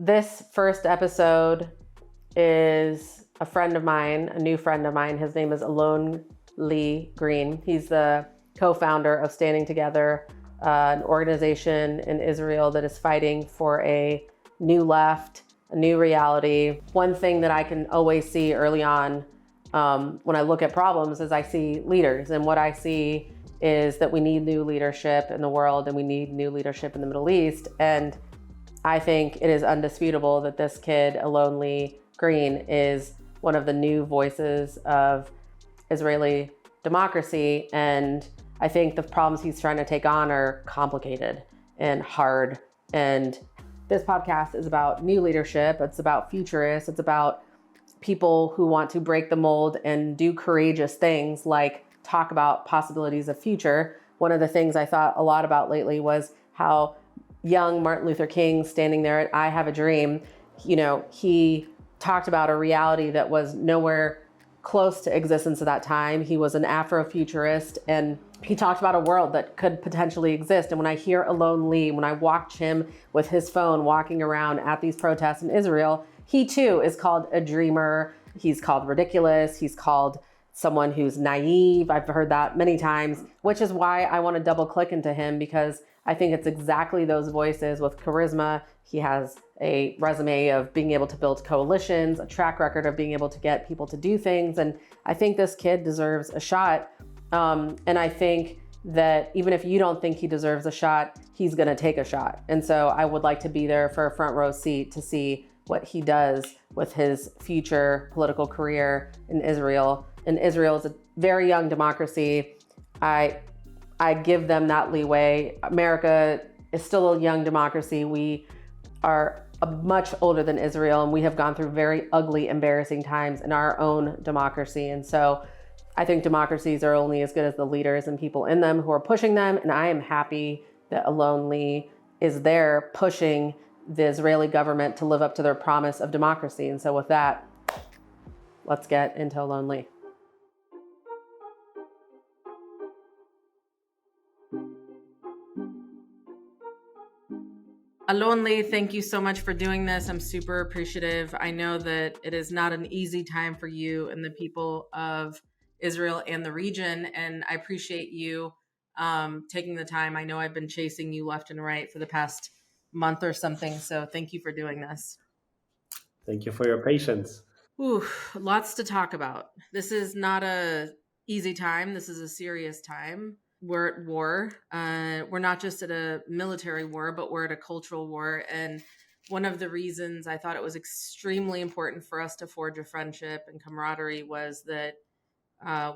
This first episode is a friend of mine, a new friend of mine. His name is Alon-Lee Green. He's the co-founder of Standing Together, an organization in Israel that is fighting for a new left, a new reality. One thing that I can always see early on when I look at problems is I see leaders, and what I see is that we need new leadership in the world and we need new leadership in the Middle East. And I think it is undisputable that this kid, Alon-Lee Green, is one of the new voices of Israeli democracy. And I think the problems he's trying to take on are complicated and hard. And this podcast is about new leadership. It's about futurists. It's about people who want to break the mold and do courageous things like talk about possibilities of future. One of the things I thought a lot about lately was how young Martin Luther King, standing there at I Have a Dream, he talked about a reality that was nowhere close to existence at that time. He was an Afrofuturist, and he talked about a world that could potentially exist. And when I hear Alon-Lee, when I watch him with his phone walking around at these protests in Israel, he too is called a dreamer. He's called ridiculous. He's called someone who's naive. I've heard that many times, which is why I want to double click into him, because I think it's exactly those voices with charisma. He has a resume of being able to build coalitions, a track record of being able to get people to do things. And I think this kid deserves a shot. And I think that even if you don't think he deserves a shot, he's going to take a shot. And so I would like to be there for a front row seat to see what he does with his future political career in Israel. And Israel is a very young democracy. I give them that leeway. America is still a young democracy. We are much older than Israel, and we have gone through very ugly, embarrassing times in our own democracy. And so I think democracies are only as good as the leaders and people in them who are pushing them. And I am happy that Alon-Lee is there pushing the Israeli government to live up to their promise of democracy. And so with that, let's get into Alon-Lee. Alon-Lee, thank you so much for doing this. I'm super appreciative. I know that it is not an easy time for you and the people of Israel and the region, and I appreciate you taking the time. I know I've been chasing you left and right for the past month or something, so thank you for doing this. Thank you for your patience. Ooh, lots to talk about. This is not a easy time. This is a serious time. We're at war. We're not just at a military war, but we're at a cultural war. And one of the reasons I thought it was extremely important for us to forge a friendship and camaraderie was that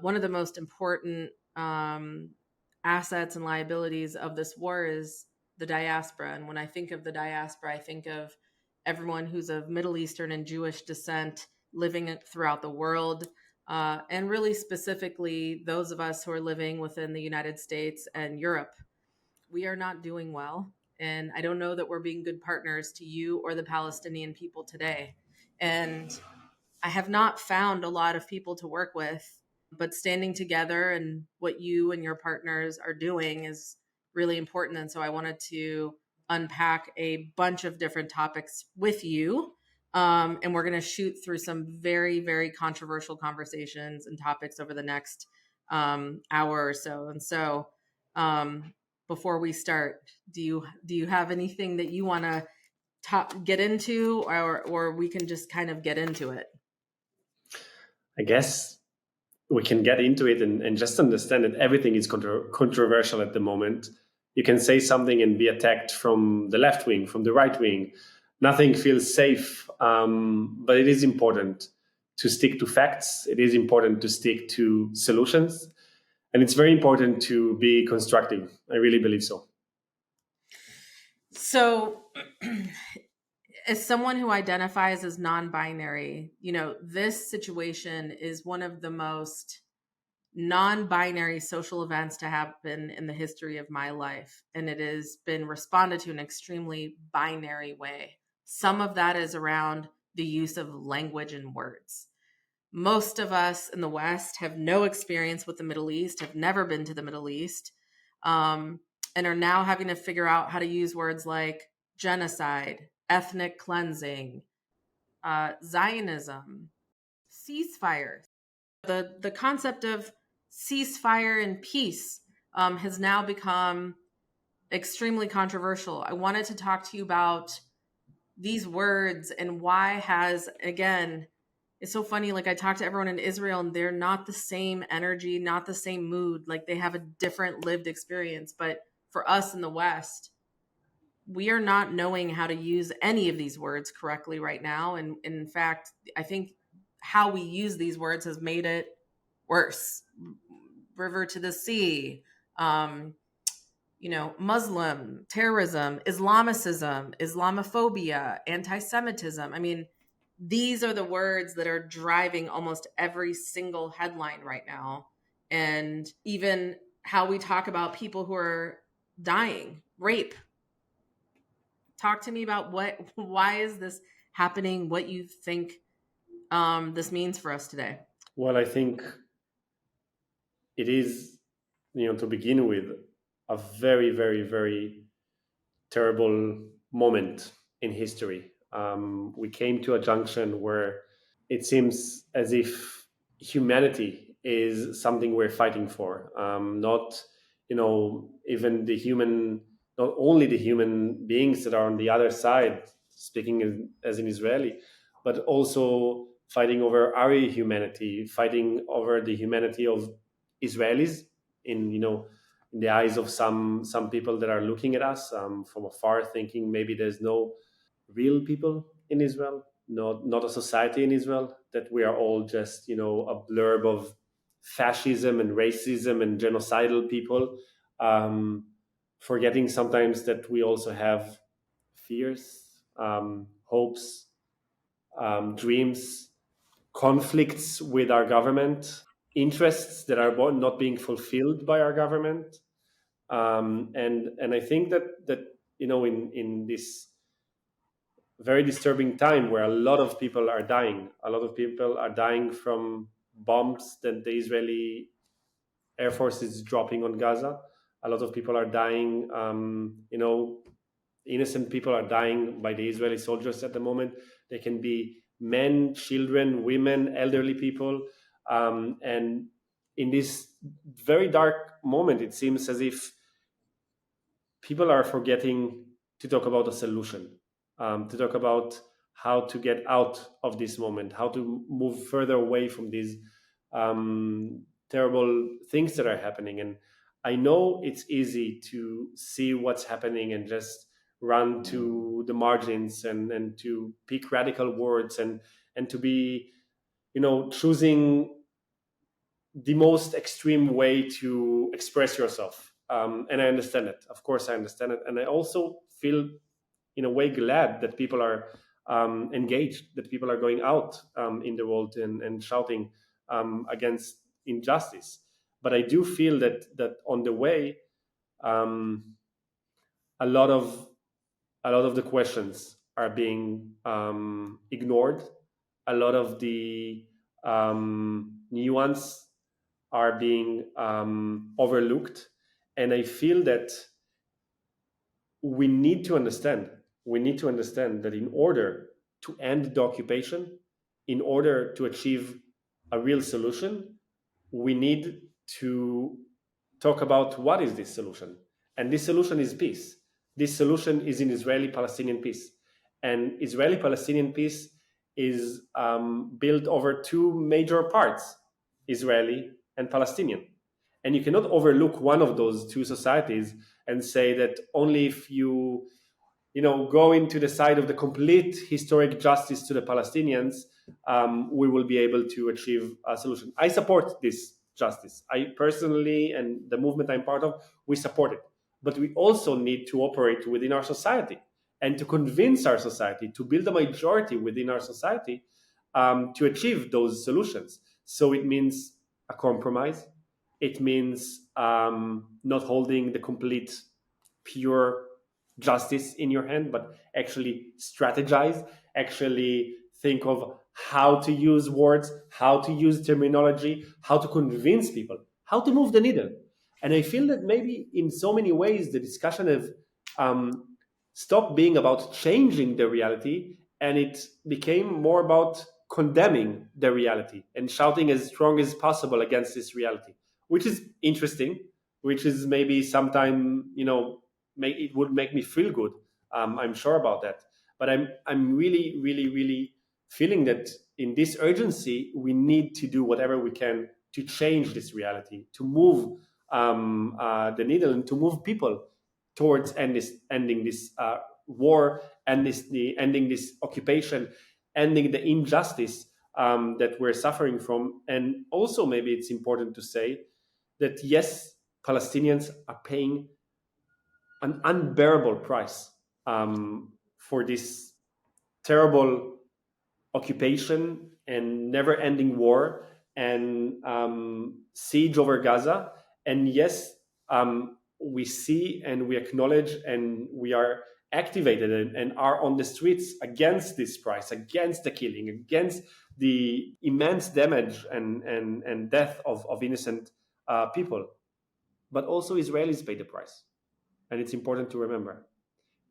one of the most important assets and liabilities of this war is the diaspora. And when I think of the diaspora, I think of everyone who's of Middle Eastern and Jewish descent living throughout the world. And really specifically, those of us who are living within the United States and Europe. We are not doing well. And I don't know that we're being good partners to you or the Palestinian people today. And I have not found a lot of people to work with, but standing together and what you and your partners are doing is really important. And so I wanted to unpack a bunch of different topics with you. And we're going to shoot through some very, very controversial conversations and topics over the next hour or so. And so before we start, do you have anything that you want to get into, or we can just kind of get into it? I guess we can get into it and just understand that everything is controversial at the moment. You can say something and be attacked from the left wing, from the right wing. Nothing feels safe, but it is important to stick to facts. It is important to stick to solutions. And it's very important to be constructive. I really believe so. So as someone who identifies as non-binary, this situation is one of the most non-binary social events to happen in the history of my life. And it has been responded to in an extremely binary way. Some of that is around the use of language and words. Most of us in the West have no experience with the Middle East, have never been to the Middle East, and are now having to figure out how to use words like genocide, ethnic cleansing, Zionism, ceasefire. The concept of ceasefire and peace has now become extremely controversial. I wanted to talk to you about these words and why has, again, it's so funny. Like, I talk to everyone in Israel and they're not the same energy, not the same mood. Like, they have a different lived experience. But for us in the West, we are not knowing how to use any of these words correctly right now. And in fact, I think how we use these words has made it worse. River to the sea, Muslim, terrorism, Islamicism, Islamophobia, anti Semitism. I mean, these are the words that are driving almost every single headline right now. And even how we talk about people who are dying, rape. Talk to me about why is this happening? What you think this means for us today? Well, I think it is, to begin with, a very, very, very terrible moment in history. We came to a junction where it seems as if humanity is something we're fighting for, not, even the human, not only the human beings that are on the other side, speaking as an Israeli, but also fighting over our humanity, fighting over the humanity of Israelis in, in the eyes of some people that are looking at us from afar, thinking maybe there's no real people in Israel, not a society in Israel, that we are all just, a blurb of fascism and racism and genocidal people, forgetting sometimes that we also have fears, hopes, dreams, conflicts with our government, interests that are not being fulfilled by our government. And I think that in this very disturbing time where a lot of people are dying, a lot of people are dying from bombs that the Israeli Air Force is dropping on Gaza. A lot of people are dying. Innocent people are dying by the Israeli soldiers at the moment. They can be men, children, women, elderly people, and in this very dark moment, it seems as if people are forgetting to talk about a solution, to talk about how to get out of this moment, how to move further away from these terrible things that are happening. And I know it's easy to see what's happening and just run to the margins and to pick radical words and to be, choosing the most extreme way to express yourself. And I understand it. Of course, I understand it. And I also feel, in a way, glad that people are engaged, that people are going out in the world and shouting against injustice. But I do feel that on the way, um, a lot of the questions are being ignored. A lot of the nuance are being overlooked. And I feel that we need to understand, that in order to end the occupation, in order to achieve a real solution, we need to talk about what is this solution. And this solution is peace. This solution is in Israeli-Palestinian peace. And Israeli-Palestinian peace is built over two major parts, Israeli and Palestinian. And you cannot overlook one of those two societies and say that only if you go into the side of the complete historic justice to the Palestinians, we will be able to achieve a solution. I support this justice. I personally, and the movement I'm part of, we support it. But we also need to operate within our society and to convince our society, to build a majority within our society to achieve those solutions. So it means a compromise. It means not holding the complete pure justice in your hand, but actually strategize, actually think of how to use words, how to use terminology, how to convince people, how to move the needle. And I feel that maybe in so many ways the discussion have stopped being about changing the reality, and it became more about condemning the reality and shouting as strong as possible against this reality, which is interesting, which is maybe sometime, it would make me feel good. I'm sure about that. But I'm really, really, really feeling that in this urgency, we need to do whatever we can to change this reality, to move the needle, and to move people towards ending this war, and ending this occupation, ending the injustice that we're suffering from. And also, maybe it's important to say that yes, Palestinians are paying an unbearable price for this terrible occupation and never-ending war and siege over Gaza. And yes, we see and we acknowledge and we are activated and are on the streets against this price, against the killing, against the immense damage and death of innocent people. But also Israelis pay the price. And it's important to remember,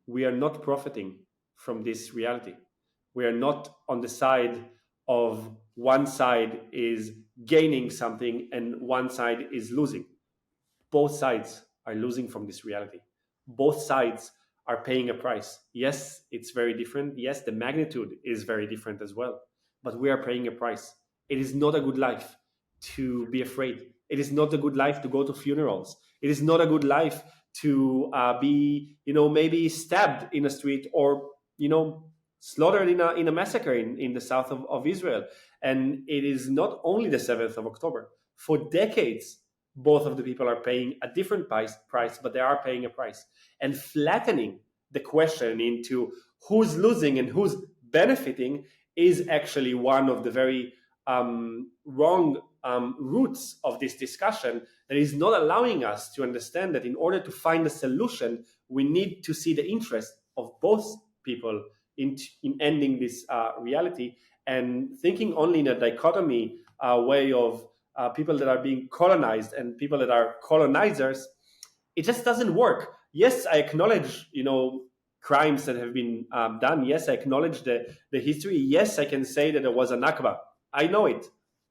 we are not profiting from this reality. We are not on the side of one side is gaining something and one side is losing. Both sides are losing from this reality. Both sides are paying a price. Yes, it's very different. Yes, the magnitude is very different as well. But we are paying a price. It is not a good life to be afraid. It is not a good life to go to funerals. It is not a good life to be, maybe stabbed in a street, or, slaughtered in a massacre in the south of Israel. And it is not only the 7th of October. For decades, both of the people are paying a different price, but they are paying a price. And flattening the question into who's losing and who's benefiting is actually one of the very wrong roots of this discussion, that is not allowing us to understand that in order to find a solution, we need to see the interest of both people in ending this reality, and thinking only in a dichotomy way of people that are being colonized and people that are colonizers. It just doesn't work. Yes, I acknowledge, crimes that have been done. Yes, I acknowledge the history. Yes, I can say that there was a Nakba. I know it.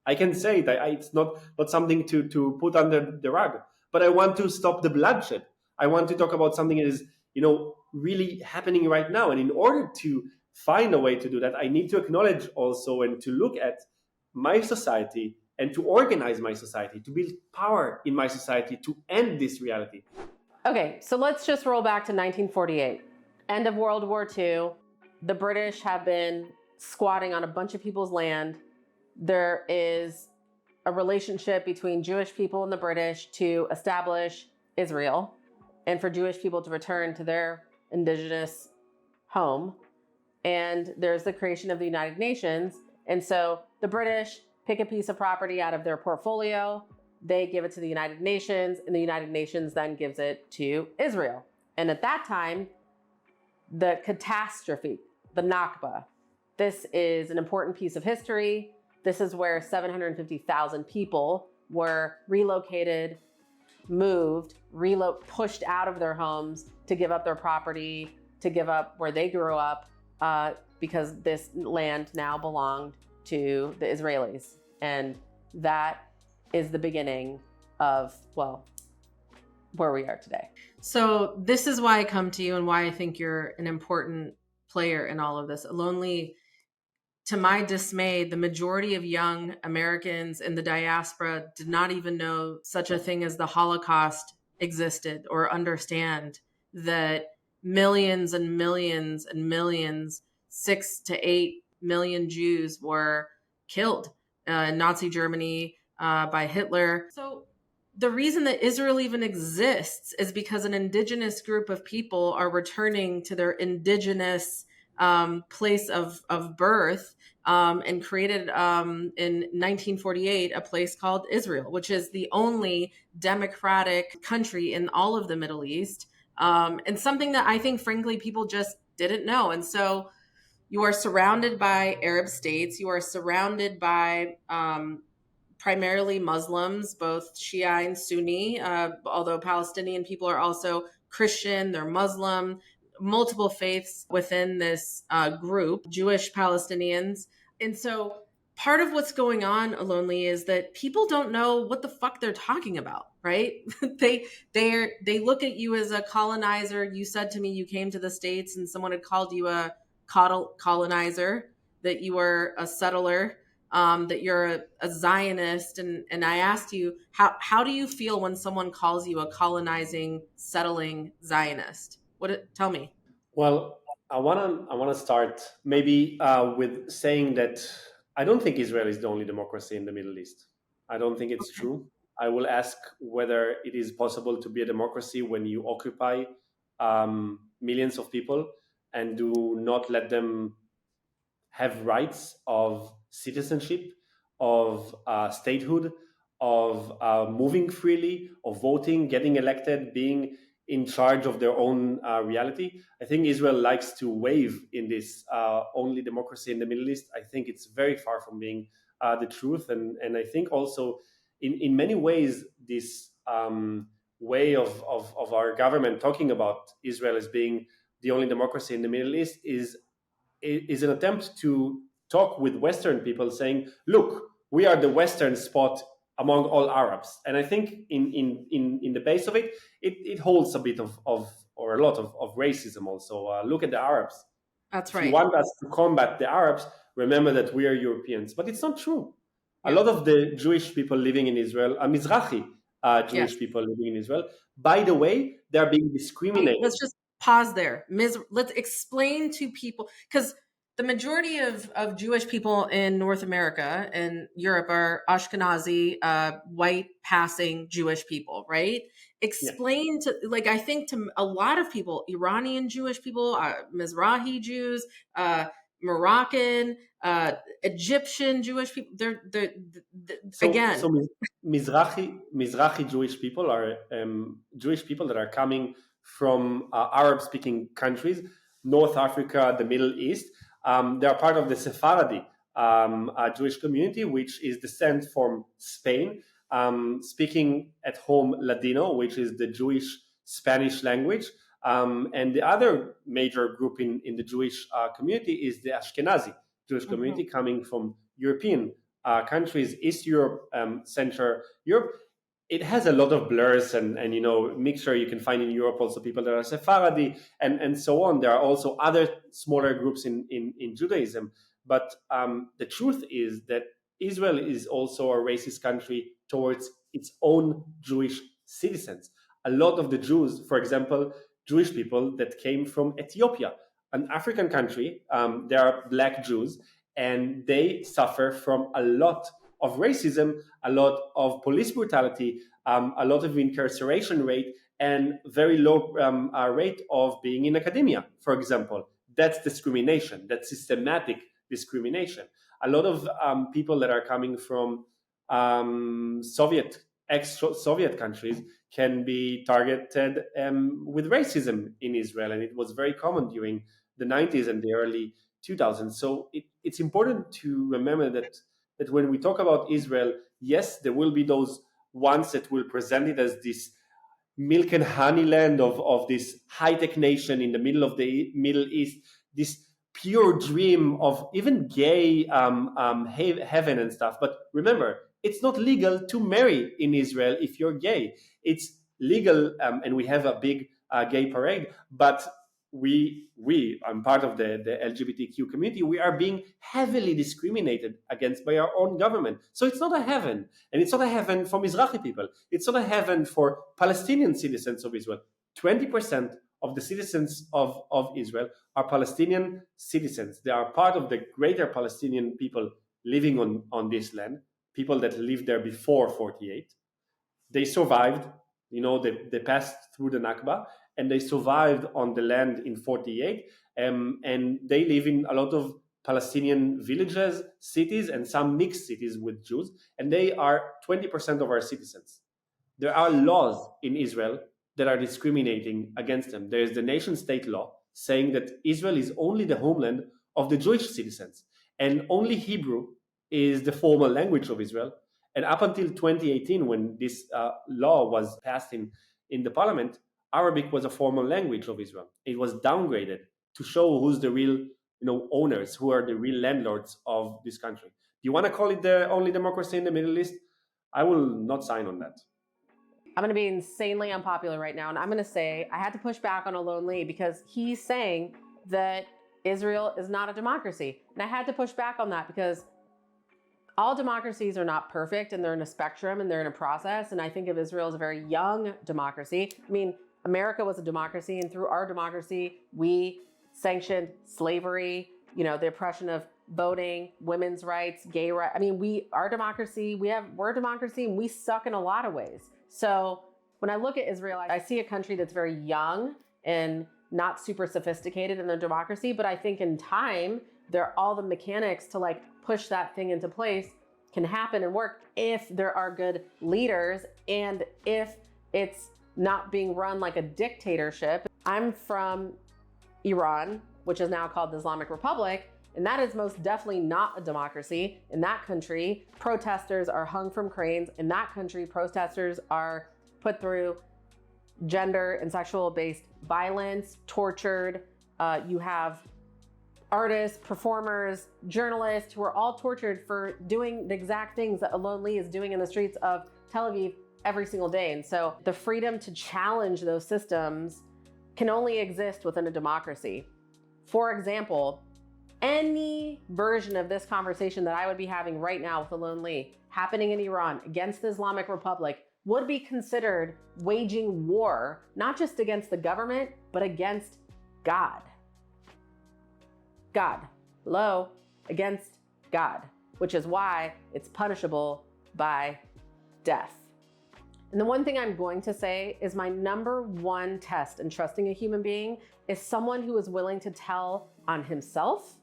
I can say that it's not something to put under the rug. But I want to stop the bloodshed. I want to talk about something that is, really happening right now. And in order to find a way to do that, I need to acknowledge also and to look at my society and to organize my society, to build power in my society to end this reality. Okay, so let's just roll back to 1948. End of World War II. The British have been squatting on a bunch of people's land. There is a relationship between Jewish people and the British to establish Israel and for Jewish people to return to their indigenous home. And there's the creation of the United Nations. And so the British pick a piece of property out of their portfolio, they give it to the United Nations, and the United Nations then gives it to Israel. And at that time, the catastrophe, the Nakba, this is an important piece of history. This is where 750,000 people were relocated, moved, pushed out of their homes to give up their property, to give up where they grew up, because this land now belonged to the Israelis. And that is the beginning of, where we are today. So this is why I come to you and why I think you're an important player in all of this. Alon-Lee, to my dismay, the majority of young Americans in the diaspora did not even know such a thing as the Holocaust existed, or understand that millions and millions and millions, 6 to 8 million Jews were killed in Nazi Germany by Hitler. So the reason that Israel even exists is because an indigenous group of people are returning to their indigenous place of birth, and created in 1948 a place called Israel, which is the only democratic country in all of the Middle East, and something that I think, frankly, people just didn't know. And so you are surrounded by Arab states. You are surrounded by primarily Muslims, both Shia and Sunni, although Palestinian people are also Christian, they're Muslim. multiple faiths within this group, Jewish Palestinians. And so part of what's going on, Alon-Lee, is that people don't know what the fuck they're talking about, right? they look at you as a colonizer. You said to me you came to the States and someone had called you a colonizer, that you were a settler, that you're a Zionist. And I asked you, how do you feel when someone calls you a colonizing, settling Zionist? Tell me. Well, I wanna start maybe with saying that I don't think Israel is the only democracy in the Middle East. I don't think it's true. I will ask whether it is possible to be a democracy when you occupy millions of people and do not let them have rights of citizenship, of statehood, of moving freely, of voting, getting elected, being in charge of their own reality. I think Israel likes to wave in this only democracy in the Middle East. I think it's very far from being the truth. And I think also, in many ways, this way of our government talking about Israel as being the only democracy in the Middle East is an attempt to talk with Western people, saying, "Look, we are the Western spot among all Arabs." And I think in the base of it, it holds a bit of or a lot of racism. Also, look at the Arabs. That's If right. you want us to combat the Arabs, remember that we are Europeans. But it's not true. A Yeah. lot of the Jewish people living in Israel are Mizrahi Jewish Yes. people living in Israel. By the way, they're being discriminated. Let's just pause there. Let's explain to people, because the majority of Jewish people in North America and Europe are Ashkenazi, white passing Jewish people, right? Explain to, like, I think to a lot of people, Iranian Jewish people, Mizrahi Jews, Moroccan, Egyptian Jewish people. They're again. So Mizrahi Jewish people are Jewish people that are coming from Arab-speaking countries, North Africa, the Middle East. They are part of the Sephardi Jewish community, which is descent from Spain, speaking at home Ladino, which is the Jewish Spanish language. And the other major group in the Jewish community is the Ashkenazi Jewish community, coming from European countries, East Europe, Central Europe. It has a lot of blurs and mixture. You can find in Europe also people that are Sephardi and so on. There are also other smaller groups in Judaism. But the truth is that Israel is also a racist country towards its own Jewish citizens. A lot of the Jews, for example, Jewish people that came from Ethiopia, an African country, they are black Jews, and they suffer from a lot of racism, a lot of police brutality, a lot of incarceration rate, and very low rate of being in academia, for example. That's discrimination. That's systematic discrimination. A lot of people that are coming from ex-Soviet countries can be targeted with racism in Israel, and it was very common during the 90s and the early 2000s. So it's important to remember that when we talk about Israel, yes, there will be those ones that will present it as this milk and honey land of this high-tech nation in the middle of the Middle East, this pure dream of even gay heaven and stuff. But remember, it's not legal to marry in Israel if you're gay. It's legal, and we have a big gay parade, but I'm part of the LGBTQ community. We are being heavily discriminated against by our own government. So it's not a heaven, and it's not a heaven for Mizrahi people. It's not a heaven for Palestinian citizens of Israel. 20% of the citizens of Israel are Palestinian citizens. They are part of the greater Palestinian people living on this land, people that lived there before 48. They survived, they passed through the Nakba, and they survived on the land in 48. And they live in a lot of Palestinian villages, cities, and some mixed cities with Jews. And they are 20% of our citizens. There are laws in Israel that are discriminating against them. There is the nation state law saying that Israel is only the homeland of the Jewish citizens, and only Hebrew is the formal language of Israel. And up until 2018, when this law was passed in the parliament, Arabic was a formal language of Israel. It was downgraded to show who's the real, owners, who are the real landlords of this country. Do you want to call it the only democracy in the Middle East? I will not sign on that. I'm going to be insanely unpopular right now, and I'm going to say I had to push back on Alon-Lee because he's saying that Israel is not a democracy. And I had to push back on that because all democracies are not perfect, and they're in a spectrum and they're in a process. And I think of Israel as a very young democracy. I mean, America was a democracy, and through our democracy, we sanctioned slavery, the oppression of voting, women's rights, gay rights. I mean, we're a democracy, and we suck in a lot of ways. So when I look at Israel, I see a country that's very young and not super sophisticated in their democracy, but I think in time, all the mechanics to push that thing into place can happen and work if there are good leaders and if it's not being run like a dictatorship. I'm from Iran, which is now called the Islamic Republic, and that is most definitely not a democracy. In that country, protesters are hung from cranes. In that country, protesters are put through gender and sexual-based violence, tortured. You have artists, performers, journalists who are all tortured for doing the exact things that Alon-Lee is doing in the streets of Tel Aviv every single day. And so the freedom to challenge those systems can only exist within a democracy. For example, any version of this conversation that I would be having right now with Alon-Lee happening in Iran against the Islamic Republic would be considered waging war, not just against the government, but against God. God. Hello? Against God, which is why it's punishable by death. And the one thing I'm going to say is my number one test in trusting a human being is someone who is willing to tell on himself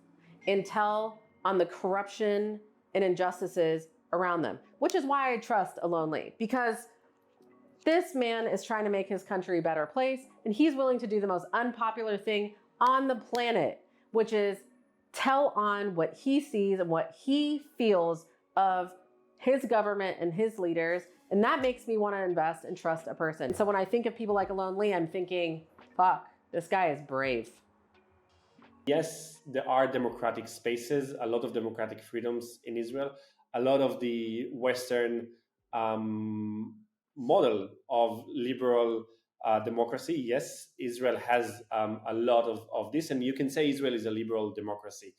and tell on the corruption and injustices around them, which is why I trust Alon-Lee, because this man is trying to make his country a better place, and he's willing to do the most unpopular thing on the planet, which is tell on what he sees and what he feels of his government and his leaders. And that makes me want to invest and trust a person. So when I think of people like Alon-Lee, I'm thinking, fuck, this guy is brave. Yes, there are democratic spaces, a lot of democratic freedoms in Israel, a lot of the Western model of liberal democracy. Yes, Israel has a lot of this, and you can say Israel is a liberal democracy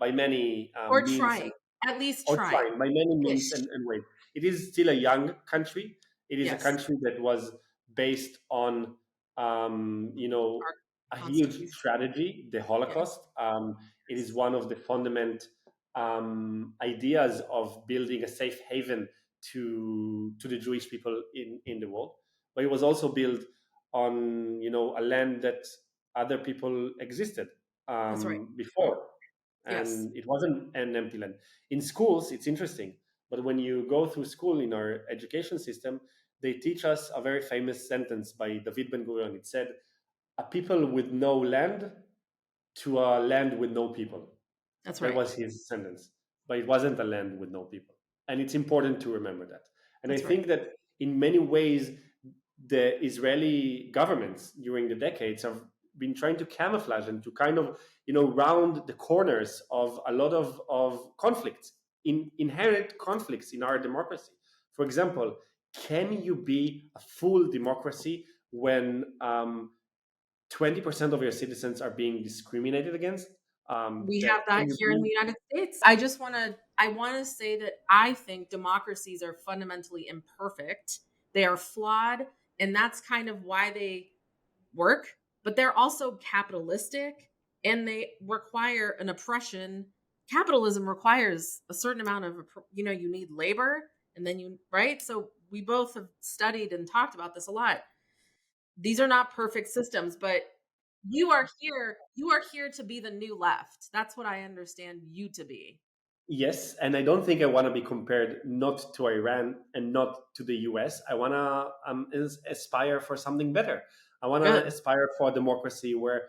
by many or means. Trying, at least trying. By many means and ways. It is still a young country. It is a country that was based on, a huge tragedy, the Holocaust. It is one of the fundamental ideas of building a safe haven to the Jewish people in the world. But it was also built on, a land that other people existed before. And it wasn't an empty land. In schools, it's interesting. But when you go through school in our education system, they teach us a very famous sentence by David Ben-Gurion. It said, a people with no land to a land with no people. That's right. That was his sentence. But it wasn't a land with no people. And it's important to remember that. And I think that in many ways, the Israeli governments during the decades have been trying to camouflage and to kind of, round the corners of a lot of conflicts, inherent conflicts in our democracy. For example, can you be a full democracy when 20% of your citizens are being discriminated against? We have that here in the United States. I want to say that I think democracies are fundamentally imperfect. They are flawed, and that's kind of why they work, but they're also capitalistic, and they require an oppression. Capitalism requires a certain amount of, you need labor, and then right? So we both have studied and talked about this a lot. These are not perfect systems, but you are here to be the new left. That's what I understand you to be. Yes, and I don't think I want to be compared not to Iran and not to the US. I want to aspire for something better. I want to aspire for a democracy where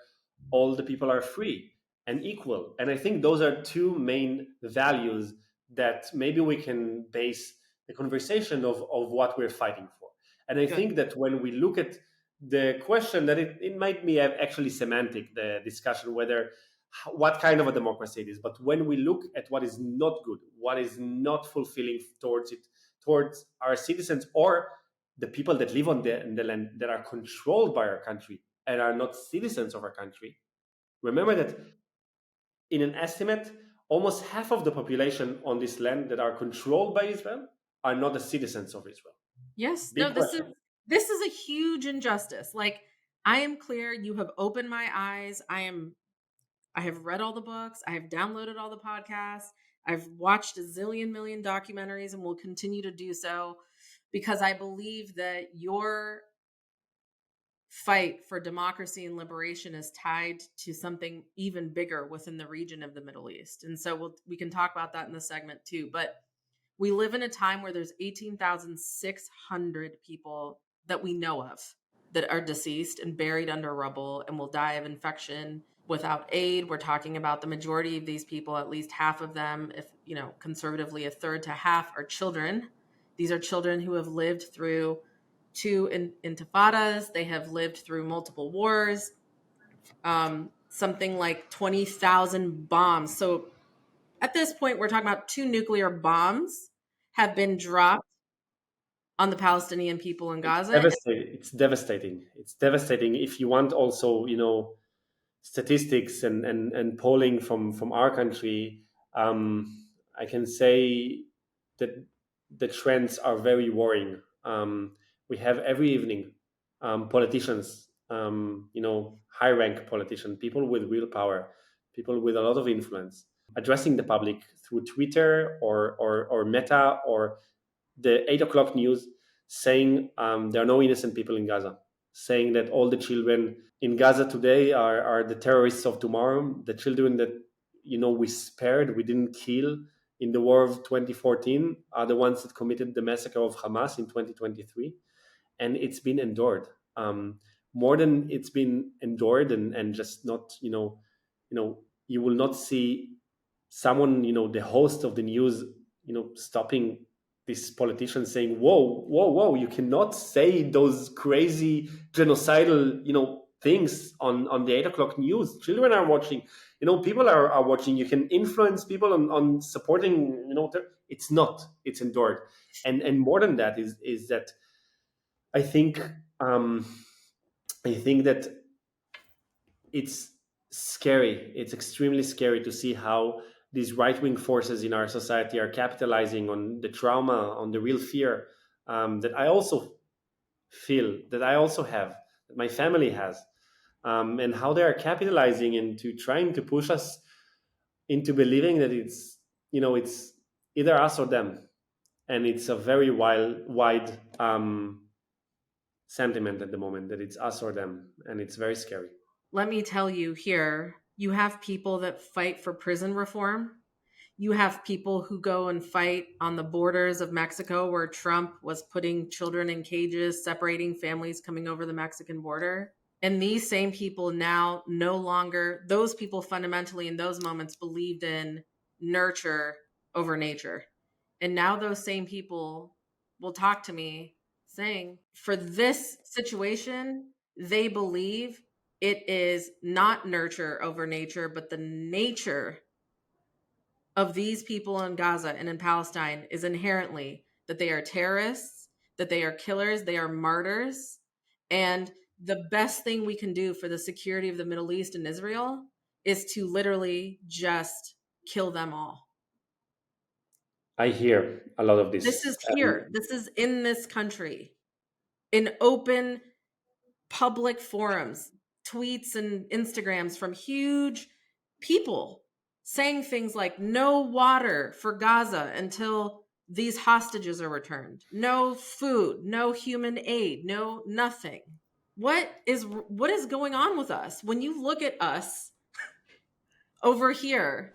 all the people are free and equal. And I think those are two main values that maybe we can base the conversation of what we're fighting for. And I think that when we look at the question that it might be actually semantic, the discussion whether what kind of a democracy it is. But when we look at what is not good, what is not fulfilling towards it, towards our citizens or the people that live on in the land that are controlled by our country and are not citizens of our country, remember that in an estimate, almost half of the population on this land that are controlled by Israel are not the citizens of Israel. Yes. Big No, question. this is a huge injustice. Like, I am clear, you have opened my eyes. I have read all the books, I have downloaded all the podcasts, I've watched a zillion million documentaries and will continue to do so because I believe that your fight for democracy and liberation is tied to something even bigger within the region of the Middle East. And so we can talk about that in the segment too. But we live in a time where there's 18,600 people that we know of that are deceased and buried under rubble and will die of infection without aid. We're talking about the majority of these people, at least half of them, if conservatively a third to half, are children. These are children who have lived through two intifadas. They have lived through multiple wars, something like 20,000 bombs. So at this point, we're talking about 2 nuclear bombs have been dropped on the Palestinian people in Gaza. Devastating. It's devastating. It's devastating. If you want also, statistics and polling from our country, I can say that the trends are very worrying. We have every evening politicians, high rank politicians, people with real power, people with a lot of influence, addressing the public through Twitter or Meta or the 8 o'clock news, saying there are no innocent people in Gaza, saying that all the children in Gaza today are the terrorists of tomorrow, the children that we spared, we didn't kill in the war of 2014 are the ones that committed the massacre of Hamas in 2023, and it's been endured. More than it's been endured, and just not you will not see someone, the host of the news, stopping this politician saying, whoa, whoa, whoa, you cannot say those crazy genocidal, things on the 8 o'clock news. Children are watching, people are watching. You can influence people on supporting, it's not, it's endured. And more than that is that I think, um, I think that it's scary. It's extremely scary to see how these right wing forces in our society are capitalizing on the trauma, on the real fear that I also feel, that I also have, that my family has, and how they are capitalizing into trying to push us into believing that it's either us or them, and it's a very wide sentiment at the moment that it's us or them, and it's very scary. Let me tell you here, you have people that fight for prison reform. You have people who go and fight on the borders of Mexico where Trump was putting children in cages, separating families coming over the Mexican border. And these same people now no longer, those people fundamentally in those moments believed in nurture over nature. And now those same people will talk to me saying, for this situation, they believe it is not nurture over nature, but the nature of these people in Gaza and in Palestine is inherently that they are terrorists, that they are killers, they are martyrs. And the best thing we can do for the security of the Middle East and Israel is to literally just kill them all. I hear a lot of This this. is here. This is in this country, in open public forums, tweets and Instagrams from huge people saying things like no water for Gaza until these hostages are returned, no food, no human aid, no nothing. What is going on with us? When you look at us over here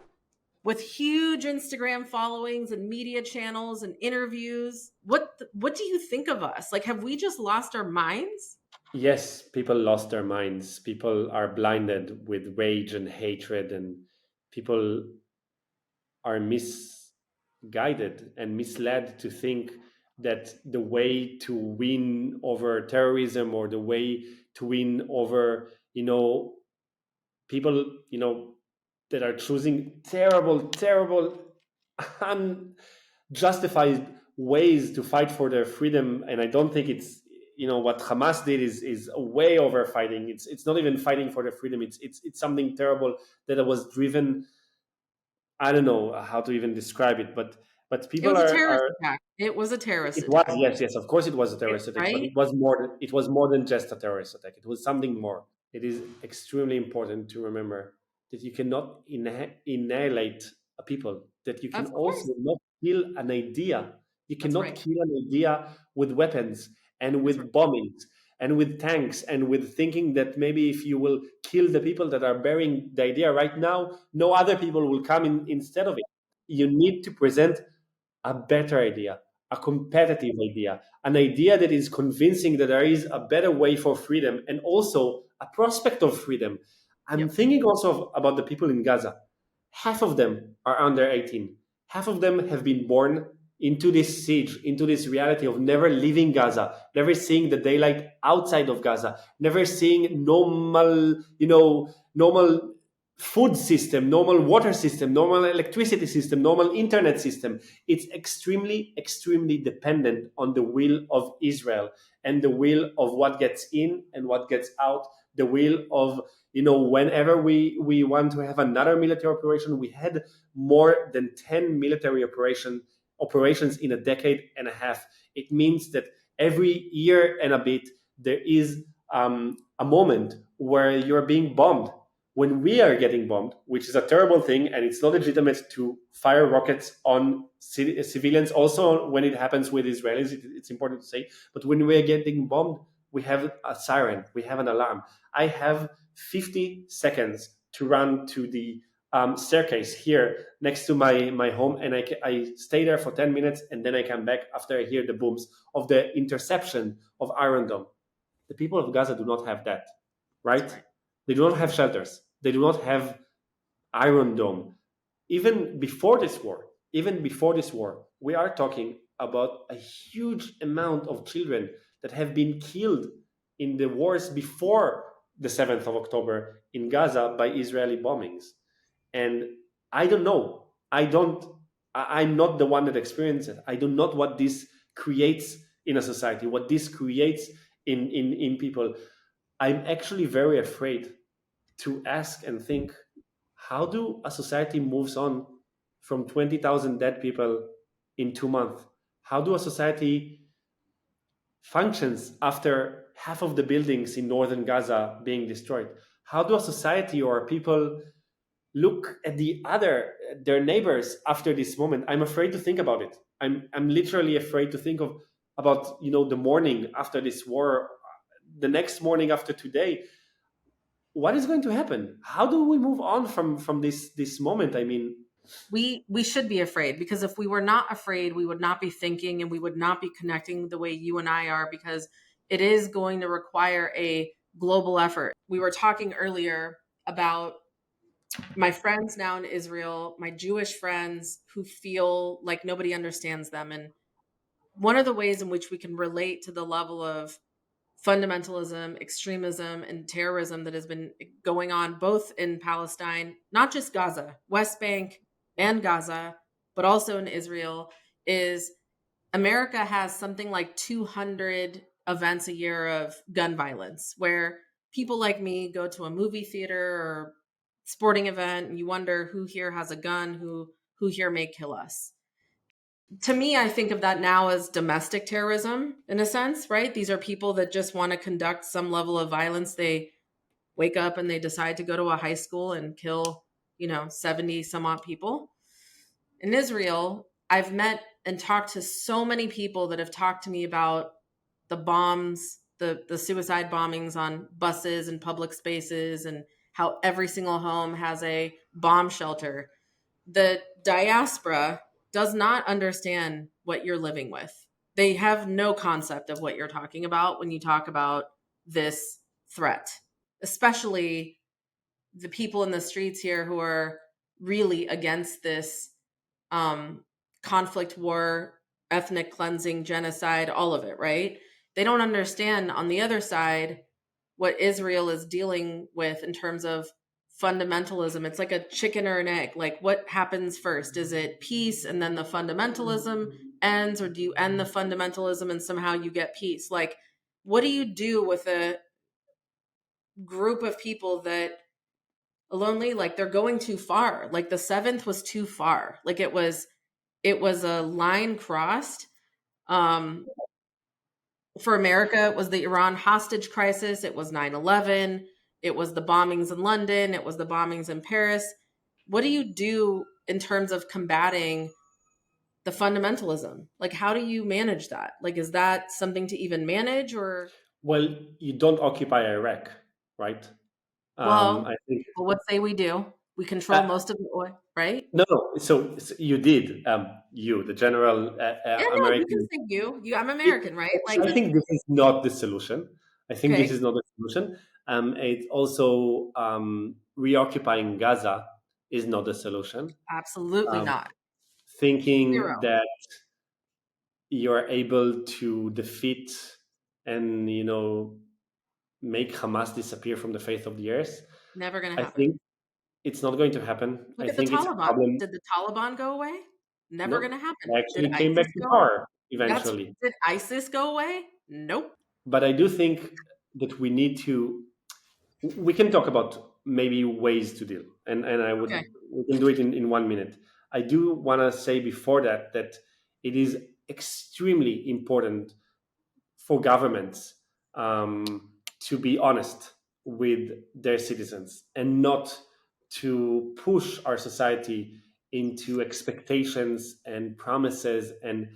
with huge Instagram followings and media channels and interviews, what do you think of us? Like, have we just lost our minds? Yes, people lost their minds. People are blinded with rage and hatred, and people are misguided and misled to think that the way to win over terrorism, or the way to win over, people, that are choosing terrible, unjustified ways to fight for their freedom. And I don't think it's, what Hamas did is way over fighting. It's not even fighting for their freedom. It's something terrible that was driven. I don't know how to even describe it, but It people was a terrorist are. attack. It was a terrorist It was, attack, yes, of course it was a terrorist attack, but right? it was more than just a terrorist attack. It was something more. It is extremely important to remember that you cannot annihilate a people, that you can Of course. also not kill an idea. You That's cannot right. kill an idea with weapons and That's right. with bombings and with tanks and with thinking that maybe if you will kill the people that are bearing the idea right now, no other people will come in instead of it. You need to present a better idea, a competitive idea, an idea that is convincing that there is a better way for freedom and also a prospect of freedom. I'm Yep. thinking also about the people in Gaza. Half of them are under 18. Half of them have been born into this siege, into this reality of never leaving Gaza, never seeing the daylight outside of Gaza, never seeing normal food system, normal water system, normal electricity system, normal internet system. It's extremely dependent on the will of Israel and the will of what gets in and what gets out, the will of, whenever we want to have another military operation. We had more than 10 military operations in a decade and a half. It means that every year and a bit there is a moment where you're being bombed. When we are getting bombed, which is a terrible thing, and it's not legitimate to fire rockets on civilians, also when it happens with Israelis, it's important to say, but when we are getting bombed, we have a siren, we have an alarm. I have 50 seconds to run to the staircase here next to my home, and I stay there for 10 minutes, and then I come back after I hear the booms of the interception of Iron Dome. The people of Gaza do not have that, That's right? right. They do not have shelters. They do not have Iron Dome. Even before this war, we are talking about a huge amount of children that have been killed in the wars before the 7th of October in Gaza by Israeli bombings. And I don't know. I'm not the one that experienced it. I do not what this creates in a society, what this creates in people. I'm actually very afraid to ask and think, how do a society moves on from 20,000 dead people in 2 months? How do a society functions after half of the buildings in northern Gaza being destroyed? How do a society or people look at their neighbors after this moment? I'm afraid to think about it. I'm literally afraid to think about the morning after this war, the next morning after today. What is going to happen? How do we move on from this moment? I mean, We should be afraid, because if we were not afraid, we would not be thinking and we would not be connecting the way you and I are, because it is going to require a global effort. We were talking earlier about my friends now in Israel, my Jewish friends who feel like nobody understands them. And one of the ways in which we can relate to the level of fundamentalism, extremism, and terrorism that has been going on both in Palestine, not just Gaza, West Bank and Gaza, but also in Israel, is America has something like 200 events a year of gun violence, where people like me go to a movie theater or sporting event and you wonder who here has a gun, who here may kill us. To me, I think of that now as domestic terrorism in a sense, right? These are people that just want to conduct some level of violence. They wake up and they decide to go to a high school and kill, 70 some odd people. In Israel, I've met and talked to so many people that have talked to me about the bombs, the suicide bombings on buses and public spaces, and how every single home has a bomb shelter. The diaspora does not understand what you're living with. They have no concept of what you're talking about when you talk about this threat, especially the people in the streets here who are really against this conflict, war, ethnic cleansing, genocide, all of it, right? They don't understand on the other side what Israel is dealing with in terms of fundamentalism. It's like a chicken or an egg. Like, what happens first? Is it peace and then the fundamentalism ends, or do you end the fundamentalism and somehow you get peace? Like, what do you do with a group of people that Alon-Lee, like, they're going too far? Like, the seventh was too far. Like, it was a line crossed. Um, for America, it was the Iran hostage crisis. It was 9/11. It was the bombings in London. It was the bombings in Paris. What do you do in terms of combating the fundamentalism? Like, how do you manage that? Like, is that something to even manage, or? Well, you don't occupy Iraq, right? Well, I think what say we do? We control uh, most of the oil, right? no, no. So you did, you, the general Yeah, no, you can American. say you. You, I'm It, American, right? Like, I think this is not the solution. I think this okay, is not the solution. It's also reoccupying Gaza is not the solution. absolutely Um, not. Thinking Zero. that you're able to defeat and make Hamas disappear from the face of the earth, Never going to I happen. think it's not going to happen. Look I at the think it's a Taliban. problem. Did the Taliban go away? Never going No, to they happen. Did actually came back ISIS to go away? power That's eventually. Did ISIS go away? Nope. But I do think that we need to. We can talk about maybe ways to deal, and I would Okay. we can do it in 1 minute. I do want to say before that it is extremely important for governments to be honest with their citizens and not to push our society into expectations and promises and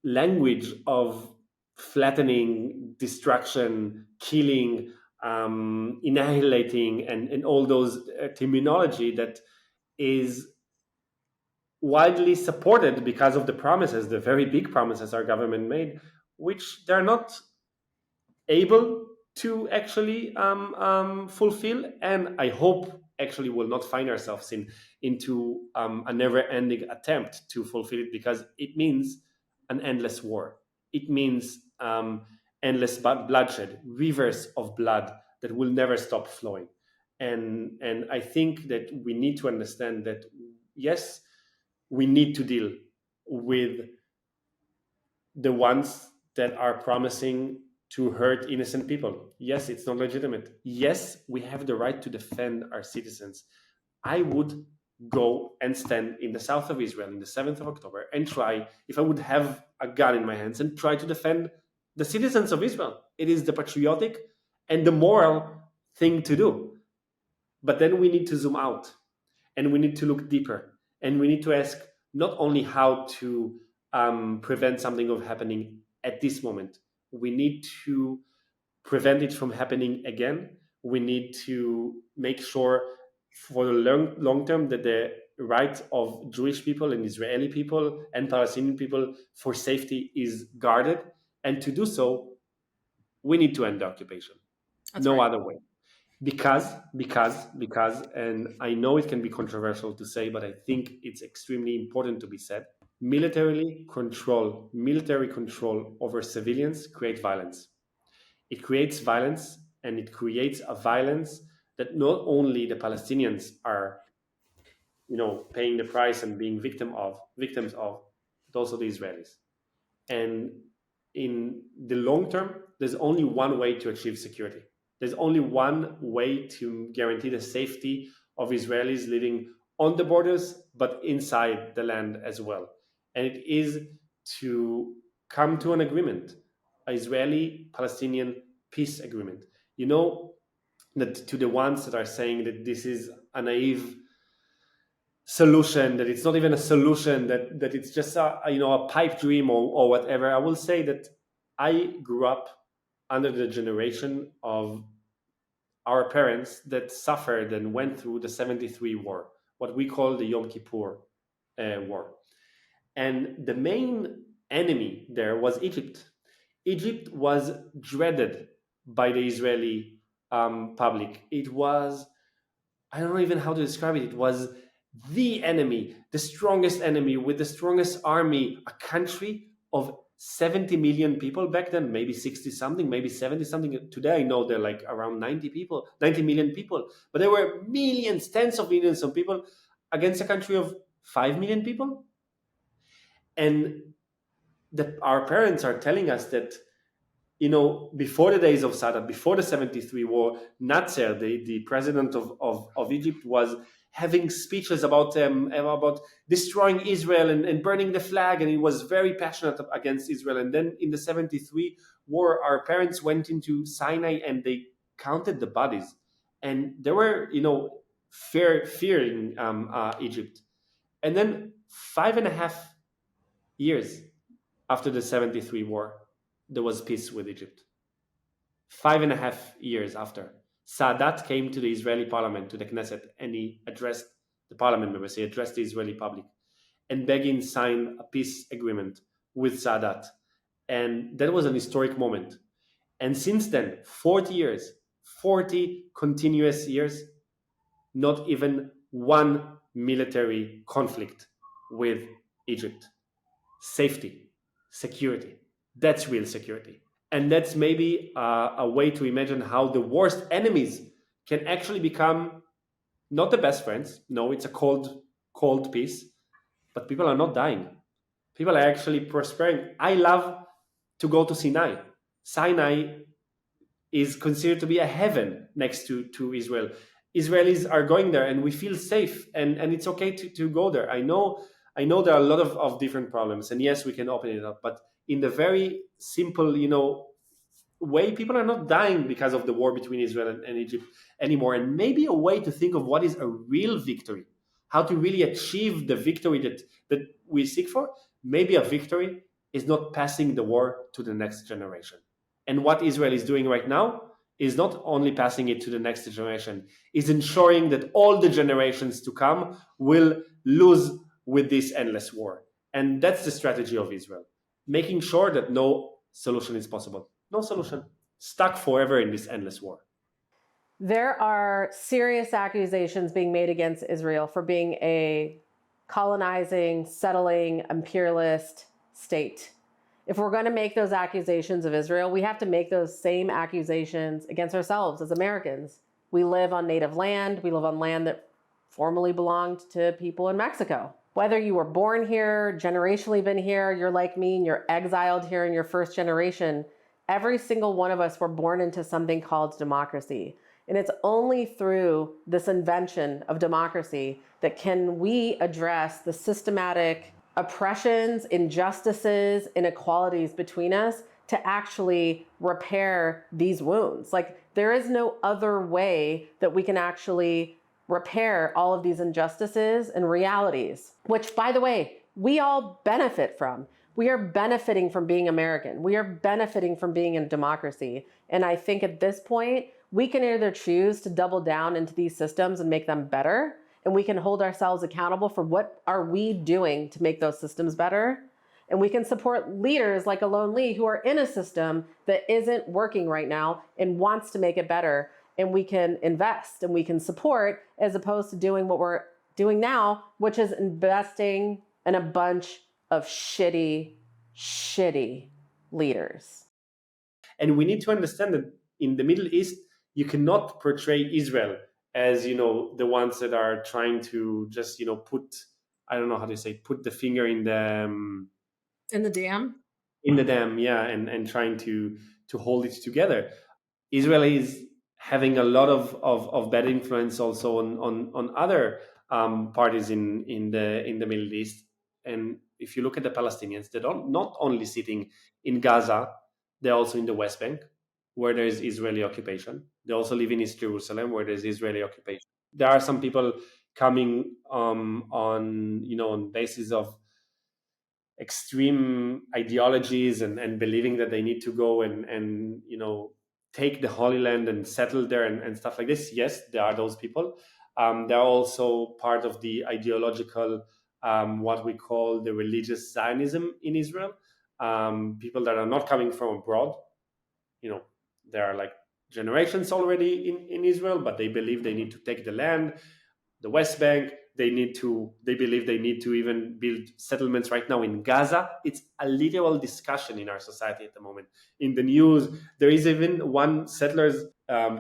language of flattening, destruction, killing, annihilating, and all those terminology that is widely supported because of the promises, the very big promises our government made, which they're not able to actually fulfill. And I hope actually will not find ourselves into a never-ending attempt to fulfill it, because it means an endless war. It means endless bloodshed, rivers of blood that will never stop flowing. And I think that we need to understand that yes, we need to deal with the ones that are promising to hurt innocent people. Yes, it's not legitimate. Yes, we have the right to defend our citizens. I would go and stand in the south of Israel on the 7th of October and try, if I would have a gun in my hands, and try to defend the citizens of Israel. It is the patriotic and the moral thing to do. But then we need to zoom out and we need to look deeper, and we need to ask not only how to prevent something of happening at this moment. We need to prevent it from happening again. We need to make sure for the long term that the right of Jewish people and Israeli people and Palestinian people for safety is guarded. And to do so, we need to end the occupation. That's No right. other way. Because, and I know it can be controversial to say, but I think it's extremely important to be said. Military control over civilians create violence. It creates violence, and it creates a violence that not only the Palestinians are, paying the price and being victims of, but also the Israelis. And in the long term, there's only one way to achieve security. There's only one way to guarantee the safety of Israelis living on the borders, but inside the land as well. And it is to come to an agreement, an Israeli Palestinian peace agreement. You know, that to the ones that are saying that this is a naive solution, that it's not even a solution, that it's just a pipe dream, or whatever, I will say that I grew up under the generation of our parents that suffered and went through the 73 war, what we call the Yom Kippur war. And the main enemy there was Egypt. Egypt was dreaded by the Israeli public. It was, I don't know even how to describe it. It was the enemy, the strongest enemy with the strongest army, a country of 70 million people back then, maybe 60 something, maybe 70 something. Today I know they're like around 90 million people, but there were millions, tens of millions of people against a country of 5 million people. And our parents are telling us that, before the days of Sadat, before the 73 war, Nasser, the president of Egypt, was having speeches about destroying Israel and burning the flag, and he was very passionate against Israel. And then in the 73 war, our parents went into Sinai and they counted the bodies, and there were fear in Egypt. And then 5.5 years after the 73 war, there was peace with Egypt. 5.5 years after, Sadat came to the Israeli parliament, to the Knesset, and he addressed the parliament members, he addressed the Israeli public. And Begin signed a peace agreement with Sadat. And that was an historic moment. And since then, 40 years, 40 continuous years, not even one military conflict with Egypt. Safety, security. That's real security. And that's maybe a way to imagine how the worst enemies can actually become not the best friends. No, it's a cold peace, but people are not dying. People are actually prospering. I love to go to Sinai. Sinai is considered to be a heaven next to Israel. Israelis are going there and we feel safe, and it's okay to go there. I know there are a lot of different problems, and yes, we can open it up, but in the very simple, way, people are not dying because of the war between Israel and Egypt anymore. And maybe a way to think of what is a real victory, how to really achieve the victory that we seek for. Maybe a victory is not passing the war to the next generation. And what Israel is doing right now is not only passing it to the next generation, is ensuring that all the generations to come will lose with this endless war. And that's the strategy of Israel, making sure that no solution is possible. No solution. Stuck forever in this endless war. There are serious accusations being made against Israel for being a colonizing, settling, imperialist state. If we're going to make those accusations of Israel, we have to make those same accusations against ourselves as Americans. We live on native land. We live on land that formerly belonged to people in Mexico. Whether you were born here, generationally been here, you're like me and you're exiled here in your first generation, every single one of us were born into something called democracy. And it's only through this invention of democracy that can we address the systematic oppressions, injustices, inequalities between us to actually repair these wounds. Like, there is no other way that we can actually repair all of these injustices and realities, which, by the way, we all benefit from. We are benefiting from being American. We are benefiting from being in democracy. And I think at this point, we can either choose to double down into these systems and make them better, and we can hold ourselves accountable for what are we doing to make those systems better. And we can support leaders like Alon-Lee who are in a system that isn't working right now and wants to make it better. And we can invest and we can support, as opposed to doing what we're doing now, which is investing in a bunch of shitty leaders. And we need to understand that in the Middle East, you cannot portray Israel as, the ones that are trying to just, put, I don't know how to say, put the finger in the dam. In the dam, yeah, and trying to hold it together. Israel is having a lot of bad influence also on other parties in the Middle East. And if you look at the Palestinians, they're not only sitting in Gaza, they're also in the West Bank, where there is Israeli occupation. They also live in East Jerusalem, where there's Israeli occupation. There are some people coming on basis of extreme ideologies and believing that they need to go and take the Holy Land and settle there and stuff like this. Yes, there are those people. They're also part of the ideological, what we call the religious Zionism in Israel. People that are not coming from abroad. There are like generations already in Israel, but they believe they need to take the land, the West Bank, they believe they need to even build settlements right now in Gaza. It's a literal discussion in our society at the moment. In the news, there is even one settlers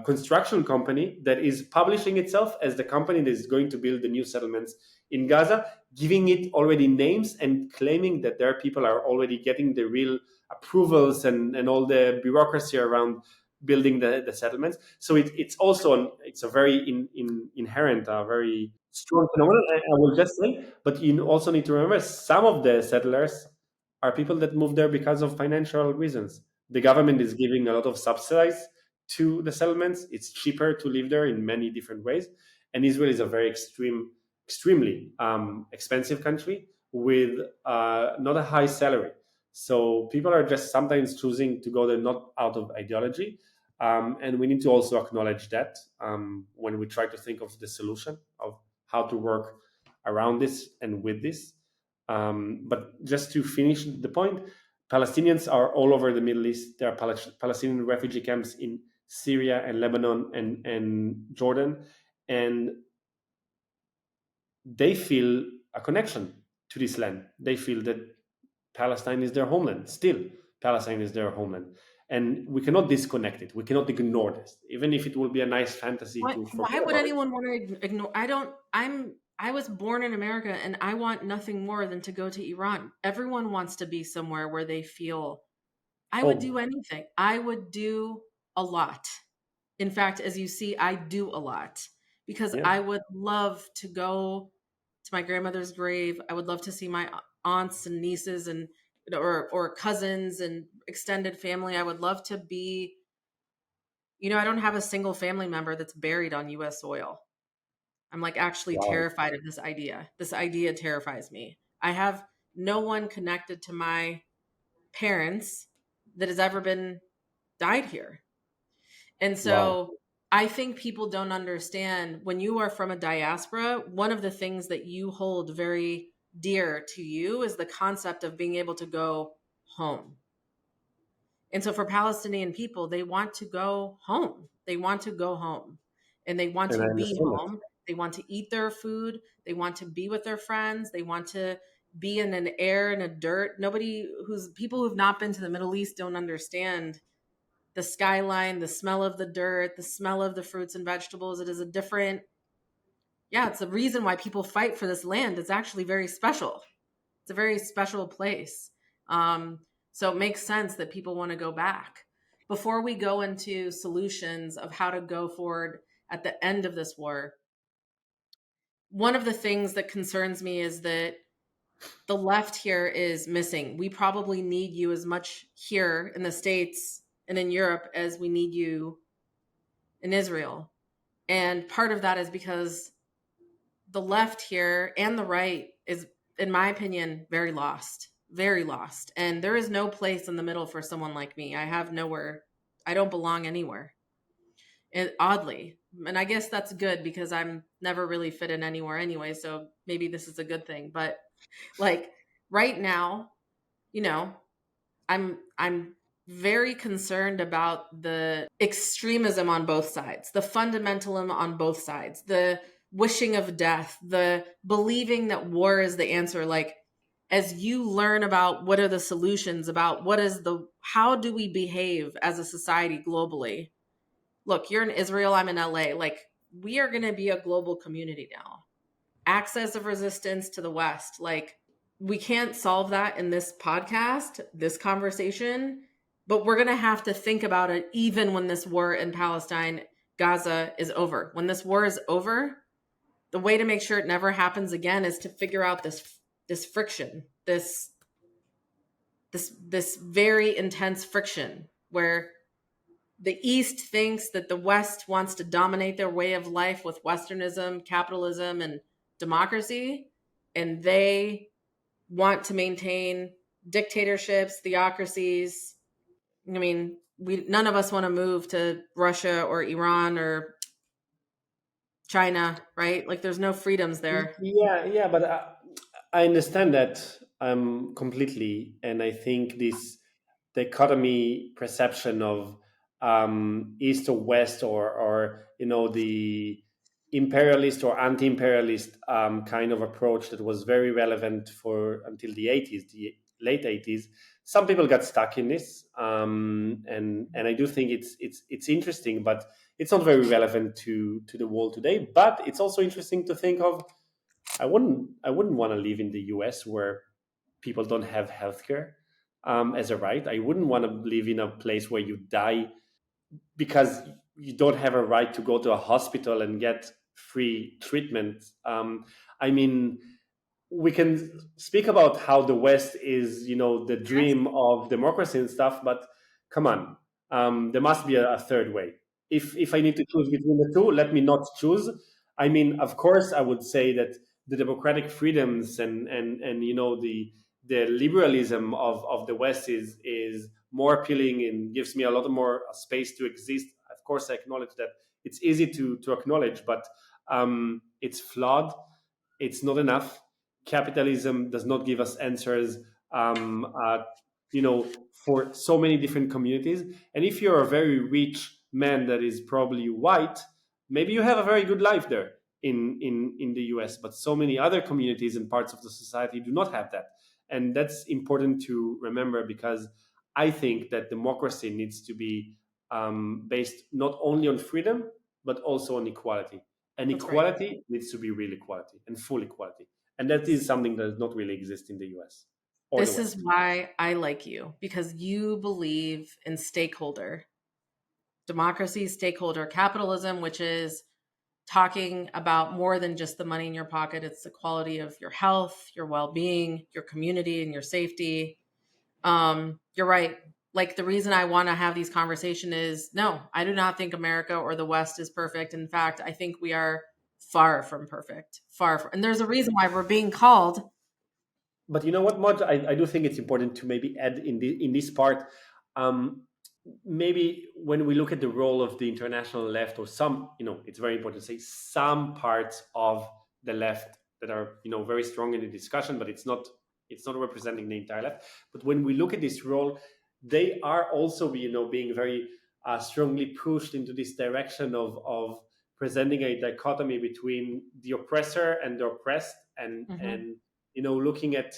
construction company that is publishing itself as the company that is going to build the new settlements in Gaza, giving it already names and claiming that their people are already getting the real approvals and all the bureaucracy around building the settlements. So it's also it's a very inherent, a very strong phenomenon. I will just say, but you also need to remember some of the settlers are people that move there because of financial reasons. The government is giving a lot of subsidies to the settlements. It's cheaper to live there in many different ways, and Israel is a very extremely expensive country with not a high salary. So people are just sometimes choosing to go there not out of ideology, and we need to also acknowledge that when we try to think of the solution of how to work around this and with this. But just to finish the point, Palestinians are all over the Middle East. There are Palestinian refugee camps in Syria and Lebanon and Jordan, and they feel a connection to this land. They feel that Palestine is their homeland. Still, Palestine is their homeland. And we cannot disconnect it. We cannot ignore this, even if it will be a nice fantasy to forget Why would about it. anyone want to ignore? I was born in America and I want nothing more than to go to Iran. Everyone wants to be somewhere where they feel I would do Home. anything. I would do a lot. In fact, as you see, I do a lot because Yeah. I would love to go to my grandmother's grave. I would love to see my aunts and nieces and or cousins and extended family. I would love to be, I don't have a single family member that's buried on US soil. I'm like actually Wow. terrified of this idea. This idea terrifies me. I have no one connected to my parents that has ever been died here. And Wow. so I think people don't understand when you are from a diaspora, one of the things that you hold very dear to you is the concept of being able to go home. And so for Palestinian people, they want to go home. They want to go home and they want And to I be understand that. home. They want to eat their food. They want to be with their friends. They want to be in an air and a dirt. People who've not been to the Middle East don't understand the skyline, the smell of the dirt, the smell of the fruits and vegetables. It is it's the reason why people fight for this land. It's actually very special. It's a very special place. So it makes sense that people want to go back. Before we go into solutions of how to go forward at the end of this war, one of the things that concerns me is that the left here is missing. We probably need you as much here in the States and in Europe as we need you in Israel. And part of that is because the left here and the right is, in my opinion, very lost, very lost. And there is no place in the middle for someone like me. I don't belong anywhere. And oddly, and I guess that's good because I'm never really fit in anywhere anyway. So maybe this is a good thing. But like right now, you know, I'm very concerned about the extremism on both sides, the fundamentalism on both sides, the wishing of death, the believing that war is the answer. Like as you learn about what are the solutions, about how do we behave as a society globally? Look, you're in Israel, I'm in LA. Like we are going to be a global community now. Access of resistance to the West. Like we can't solve that in this podcast, this conversation, but we're going to have to think about it even when this war in Palestine, Gaza is over. When this war is over, the way to make sure it never happens again is to figure out this friction, this very intense friction where the East thinks that the West wants to dominate their way of life with Westernism, capitalism, and democracy, and they want to maintain dictatorships, theocracies. I mean, none of us want to move to Russia or Iran or China, right? Like, there's no freedoms there. Yeah, but I understand that completely, and I think this dichotomy perception of east or west, or the imperialist or anti-imperialist kind of approach that was very relevant for until the 80s, the late 80s. Some people got stuck in this, and I do think it's interesting, but it's not very relevant to the world today. But it's also interesting to think of. I wouldn't want to live in the US where people don't have healthcare as a right. I wouldn't want to live in a place where you die because you don't have a right to go to a hospital and get free treatment. I mean, we can speak about how the West is, the Yes. dream of democracy and stuff, but come on, there must be a third way. If I need to choose between the two, let me not choose. I mean, of course, I would say that the democratic freedoms and the liberalism of the West is more appealing and gives me a lot more space to exist. Of course, I acknowledge that it's easy to acknowledge, but it's flawed. It's not enough. Capitalism does not give us answers, for so many different communities. And if you're a very rich man that is probably white, maybe you have a very good life there in the US. But so many other communities and parts of the society do not have that. And that's important to remember, because I think that democracy needs to be based not only on freedom, but also on equality. And That's right. equality needs to be real equality and full equality. And that is something that does not really exist in the US or the This is West. why I like you, because you believe in stakeholder democracy, stakeholder capitalism, which is talking about more than just the money in your pocket. It's the quality of your health, your well-being, your community, and your safety. You're right. Like, the reason I want to have these conversations is, no, I do not think America or the West is perfect. In fact, I think we are far from perfect. Far from, and there's a reason why we're being called. But you know what, Mod? I do think it's important to maybe add in this part. Um, Maybe when we look at the role of the international left, or some, it's very important to say some parts of the left that are, very strong in the discussion, but it's not representing the entire left. But when we look at this role, they are also, being very strongly pushed into this direction of presenting a dichotomy between the oppressor and the oppressed, Mhm. and looking at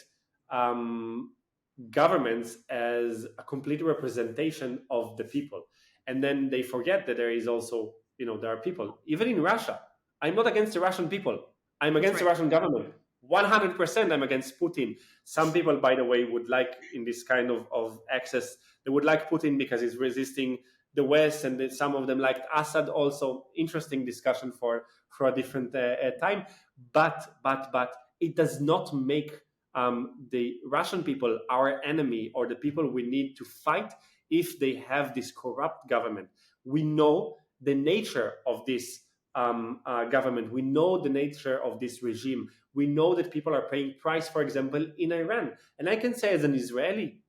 governments as a complete representation of the people. And then they forget that there is also, there are people, even in Russia. I'm not against the Russian people. I'm That's against the right. Russian government. 100% I'm against Putin. Some people, by the way, would like, in this kind of access, they would like Putin because he's resisting the West, and some of them liked Assad also. Interesting discussion for a different time. But it does not make the Russian people our enemy, or the people we need to fight if they have this corrupt government. We know the nature of this government. We know the nature of this regime. We know that people are paying price, for example, in Iran. And I can say, as an Israeli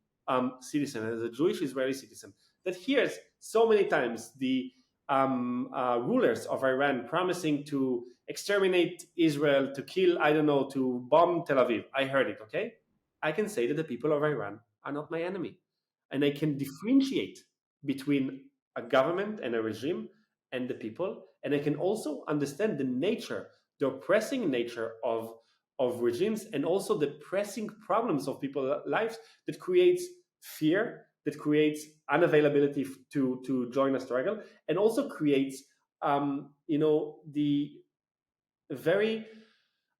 citizen, as a Jewish Israeli citizen, that hears so many times the rulers of Iran promising to exterminate Israel, to kill, I don't know, to bomb Tel Aviv. I heard it, okay? I can say that the people of Iran are not my enemy. And I can differentiate between a government and a regime and the people. And I can also understand the nature, the oppressing nature of regimes, and also the pressing problems of people's lives that creates fear, that creates unavailability to join a struggle, and also creates the very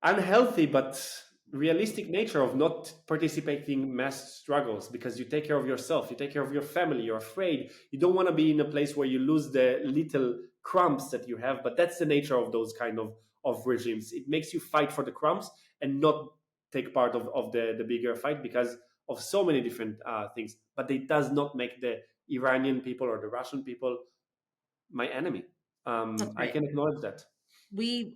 unhealthy but realistic nature of not participating in mass struggles, because you take care of yourself, you take care of your family, you're afraid, you don't want to be in a place where you lose the little crumbs that you have. But that's the nature of those kind of regimes. It makes you fight for the crumbs and not take part of the bigger fight, because of so many different things. But it does not make the Iranian people or the Russian people my enemy. That's I right. can acknowledge that.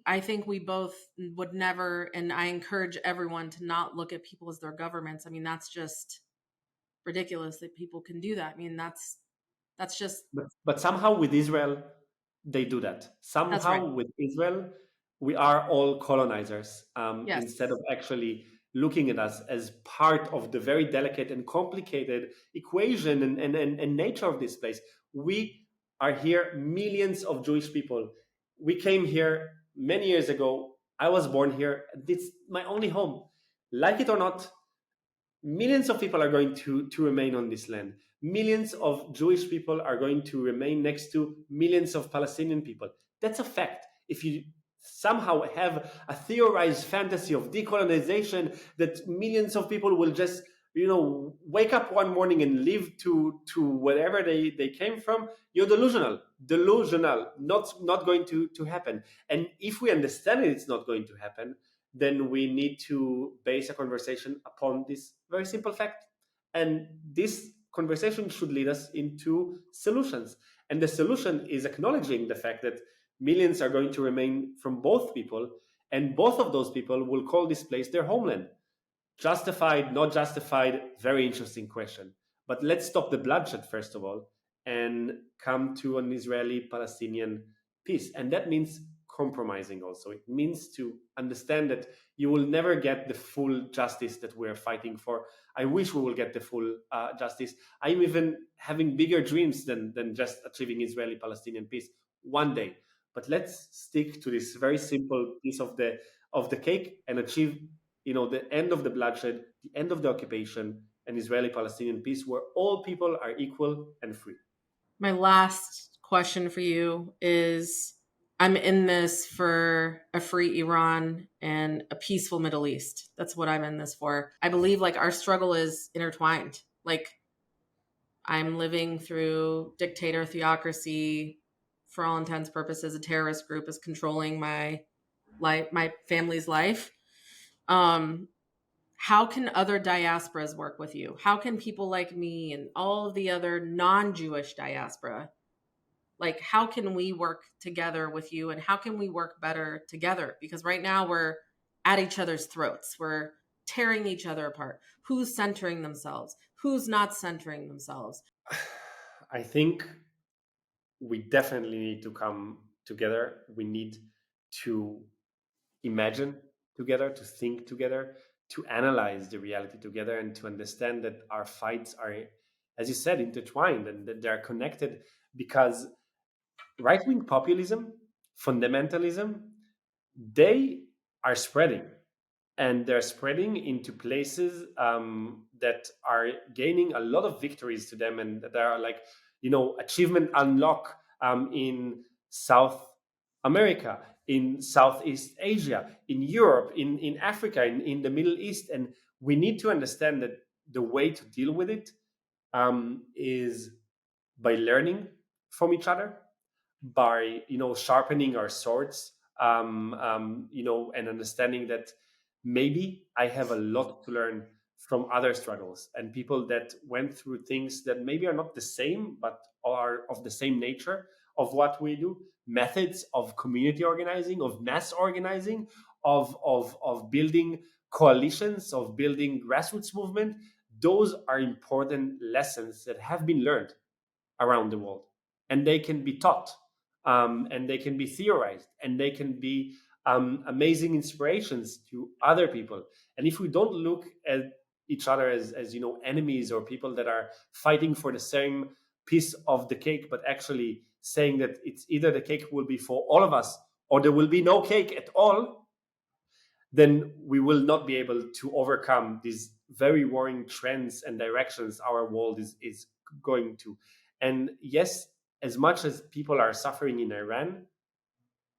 I think we both would never, and I encourage everyone to not look at people as their governments. I mean, that's just ridiculous that people can do that. I mean, that's just But somehow with Israel, they do that. that's right. Somehow with Israel, we are all colonizers, Yes. instead of actually looking at us as part of the very delicate and complicated equation and nature of this place. We are here, millions of Jewish people. We came here many years ago. I was born here. It's my only home. Like it or not, millions of people are going to remain on this land. Millions of Jewish people are going to remain next to millions of Palestinian people. That's a fact. If you somehow have a theorized fantasy of decolonization, that millions of people will just wake up one morning and live to wherever they came from, you're delusional, not going to happen. And if we understand it's not going to happen, then we need to base a conversation upon this very simple fact. And this conversation should lead us into solutions. And the solution is acknowledging the fact that millions are going to remain from both people, and both of those people will call this place their homeland. Justified, not justified, very interesting question. But let's stop the bloodshed, first of all, and come to an Israeli-Palestinian peace. And that means compromising also. It means to understand that you will never get the full justice that we're fighting for. I wish we will get the full justice. I'm even having bigger dreams than just achieving Israeli-Palestinian peace one day. But let's stick to this very simple piece of the cake and achieve the end of the bloodshed, the end of the occupation, and Israeli-Palestinian peace, where all people are equal and free. My last question for you is, I'm in this for a free Iran and a peaceful Middle East. That's what I'm in this for. I believe like our struggle is intertwined. Like I'm living through dictator theocracy. For all intents purposes, a terrorist group is controlling my life, my family's life. How can other diasporas work with you? How can people like me and all of the other non-Jewish diaspora, like how can we work together with you, and how can we work better together? Because right now we're at each other's throats. We're tearing each other apart. Who's centering themselves? Who's not centering themselves? I think we definitely need to come together. We need to imagine together, to think together, to analyze the reality together, and to understand that our fights are, as you said, intertwined and that they're connected, because right-wing populism, fundamentalism, they are spreading, and they're spreading into places that are gaining a lot of victories to them, and that are like achievement unlock in South America, in Southeast Asia, in Europe, in Africa, in the Middle East. And we need to understand that the way to deal with it is by learning from each other, by sharpening our swords, and understanding that maybe I have a lot to learn from other struggles and people that went through things that maybe are not the same, but are of the same nature of what we do. Methods of community organizing, of mass organizing, of building coalitions, of building grassroots movement. Those are important lessons that have been learned around the world, and they can be taught, and they can be theorized, and they can be amazing inspirations to other people. And if we don't look at each other as enemies, or people that are fighting for the same piece of the cake, but actually saying that it's either the cake will be for all of us or there will be no cake at all, then we will not be able to overcome these very worrying trends and directions our world is going to. And yes, as much as people are suffering in Iran,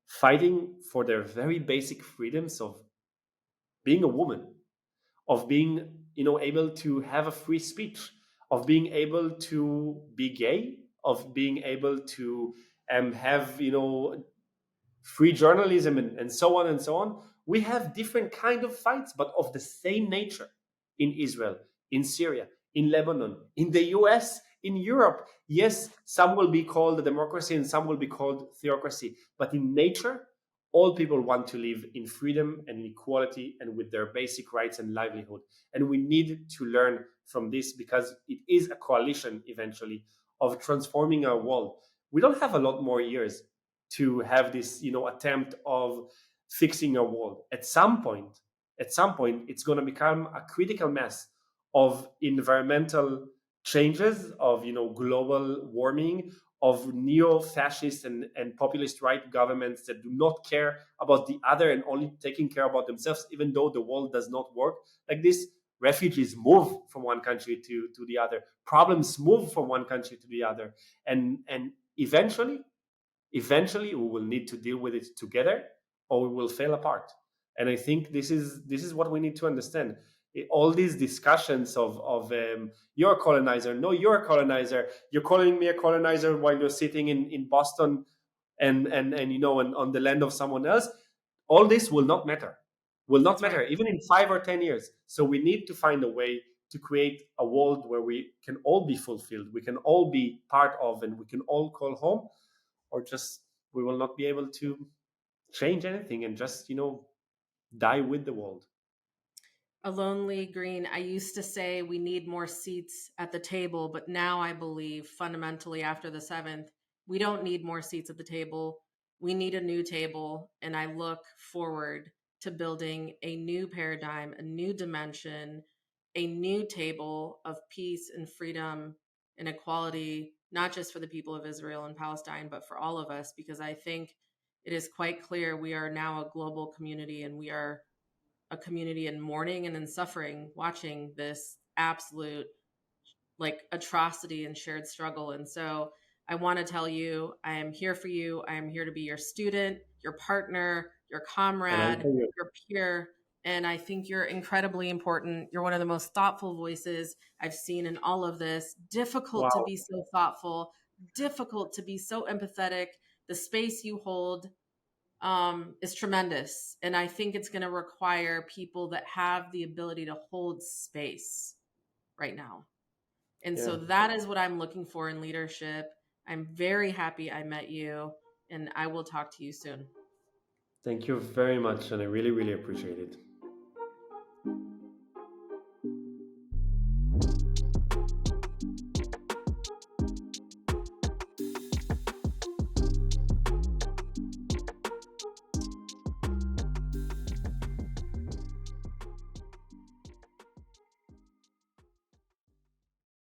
fighting for their very basic freedoms of being a woman, of being able to have a free speech, of being able to be gay, of being able to have free journalism, and so on and so on. We have different kind of fights, but of the same nature, in Israel, in Syria, in Lebanon, in the US, in Europe. Yes, some will be called a democracy and some will be called theocracy, but in nature, all people want to live in freedom and equality and with their basic rights and livelihood. And we need to learn from this, because it is a coalition eventually of transforming our world. We don't have a lot more years to have this attempt of fixing a world. At some point it's going to become a critical mass of environmental changes, of global warming, of neo-fascist and populist right governments that do not care about the other and only taking care about themselves, even though the world does not work like this. Refugees move from one country to the other. Problems move from one country to the other, and eventually we will need to deal with it together, or we will fail apart. And I think this is what we need to understand. All these discussions of you're a colonizer, no, you're a colonizer, you're calling me a colonizer while you're sitting in Boston and and on the land of someone else, all this will not matter, That's right. even in 5 or 10 years. So we need to find a way to create a world where we can all be fulfilled, we can all be part of, and we can all call home, or just we will not be able to change anything and just die with the world. Alon-Lee Green, I used to say we need more seats at the table, but now I believe fundamentally after the 7th, we don't need more seats at the table. We need a new table. And I look forward to building a new paradigm, a new dimension, a new table of peace and freedom and equality, not just for the people of Israel and Palestine, but for all of us, because I think it is quite clear we are now a global community, and we are a community in mourning and in suffering, watching this absolute like atrocity and shared struggle. And so I want to tell you, I am here for you. I am here to be your student, your partner, your And I'm comrade, for you. your peer. And I think you're incredibly important. You're one of the most thoughtful voices I've seen in all of this. Difficult to Wow. be so thoughtful, difficult to be so empathetic. The space you hold is tremendous. And I think it's going to require people that have the ability to hold space right now. And Yeah. so that is what I'm looking for in leadership. I'm very happy I met you, and I will talk to you soon. Thank you very much, and I really, really appreciate it.